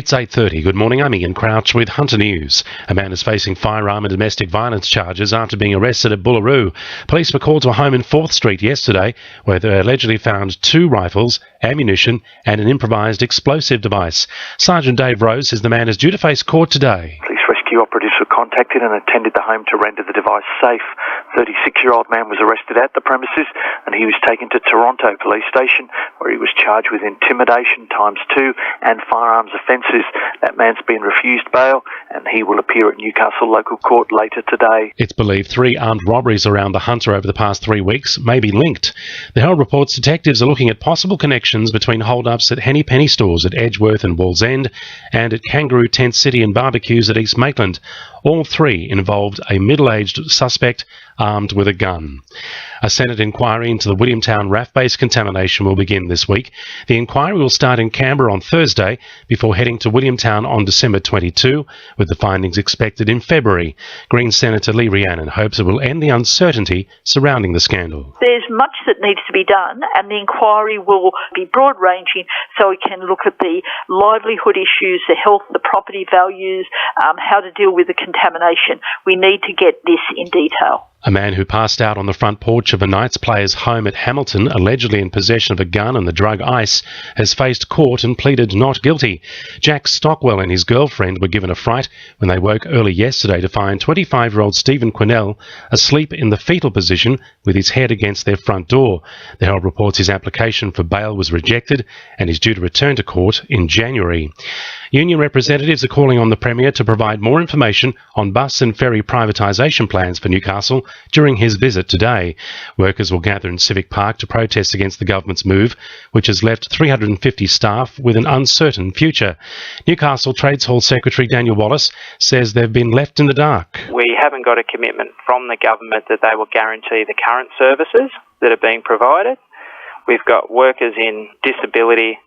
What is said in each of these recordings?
It's 8:30. Good morning, I'm Ian Crouch with Hunter News. A man is facing firearm and domestic violence charges after being arrested at Bullaroo. Police were called to a home in 4th Street yesterday where they allegedly found 2 rifles, ammunition and an improvised explosive device. Sergeant Dave Rose says the man is due to face court today. Police rescue operatives were contacted and attended the home to render the device safe. 36-year-old man was arrested at the premises and he was taken to Toronto Police Station where he was charged with intimidation ×2 and firearms offences. That man's been refused bail and he will appear at Newcastle Local Court later today. It's believed 3 armed robberies around the Hunter over the past 3 weeks may be linked. The Herald reports detectives are looking at possible connections between hold-ups at Henny Penny stores at Edgeworth and Wallsend and at Kangaroo Tent City and barbecues at East Maitland. All 3 involved a middle-aged suspect armed with a gun. A Senate inquiry into the Williamtown RAF base contamination will begin this week. The inquiry will start in Canberra on Thursday before heading to Williamtown on December 22, with the findings expected in February. Green Senator Lee Rhiannon hopes it will end the uncertainty surrounding the scandal. There's much that needs to be done, and the inquiry will be broad-ranging so we can look at the livelihood issues, the health, the property values, how to deal with the contamination. We need to get this in detail. A man who passed out on the front porch of a Knights player's home at Hamilton, allegedly in possession of a gun and the drug ice, has faced court and pleaded not guilty. Jack Stockwell and his girlfriend were given a fright when they woke early yesterday to find 25-year-old Stephen Quinnell asleep in the fetal position with his head against their front door. The Herald reports his application for bail was rejected and is due to return to court in January. Union representatives are calling on the Premier to provide more information on bus and ferry privatisation plans for Newcastle during his visit today. Workers will gather in Civic Park to protest against the government's move, which has left 350 staff with an uncertain future. Newcastle Trades Hall Secretary Daniel Wallace says they've been left in the dark. We haven't got a commitment from the government that they will guarantee the current services that are being provided. We've got workers in disability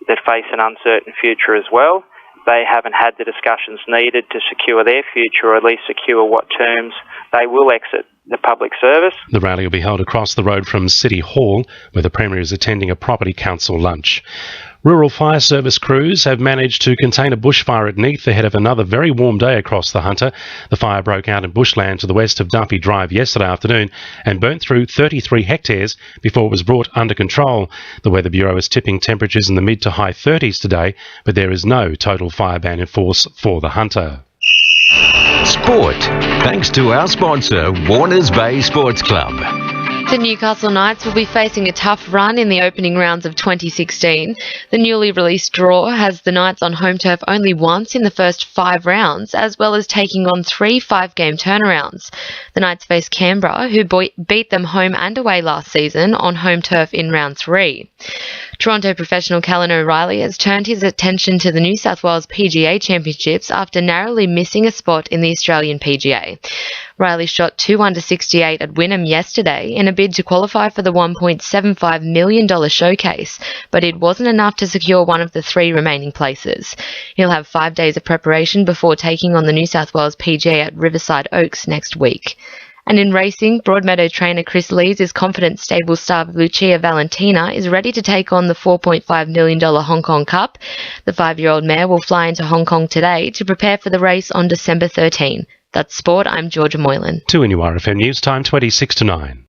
that face an uncertain future as well. They haven't had the discussions needed to secure their future, or at least secure what terms they will exit the public service. The rally will be held across the road from City Hall, where the Premier is attending a Property Council lunch. Rural Fire Service crews have managed to contain a bushfire at Neath ahead of another very warm day across the Hunter. The fire broke out in bushland to the west of Duffy Drive yesterday afternoon and burnt through 33 hectares before it was brought under control. The Weather Bureau is tipping temperatures in the mid to high 30s today, but there is no total fire ban in force for the Hunter. Sport, thanks to our sponsor, Warners Bay Sports Club. The Newcastle Knights will be facing a tough run in the opening rounds of 2016. The newly released draw has the Knights on home turf only once in the first 5 rounds, as well as taking on 3 5-game turnarounds. The Knights face Canberra, who beat them home and away last season on home turf in round 3. Toronto professional Callan O'Reilly has turned his attention to the New South Wales PGA Championships after narrowly missing a spot in the Australian PGA. Riley shot 2 under 68 at Wynnum yesterday in a bid to qualify for the $1.75 million showcase, but it wasn't enough to secure one of the 3 remaining places. He'll have 5 days of preparation before taking on the New South Wales PGA at Riverside Oaks next week. And in racing, Broadmeadow trainer Chris Lees is confident stable star Lucia Valentina is ready to take on the $4.5 million Hong Kong Cup. The 5-year-old mare will fly into Hong Kong today to prepare for the race on December 13. That's sport. I'm Georgia Moylan. 2 NURFM News Time 26 to 9.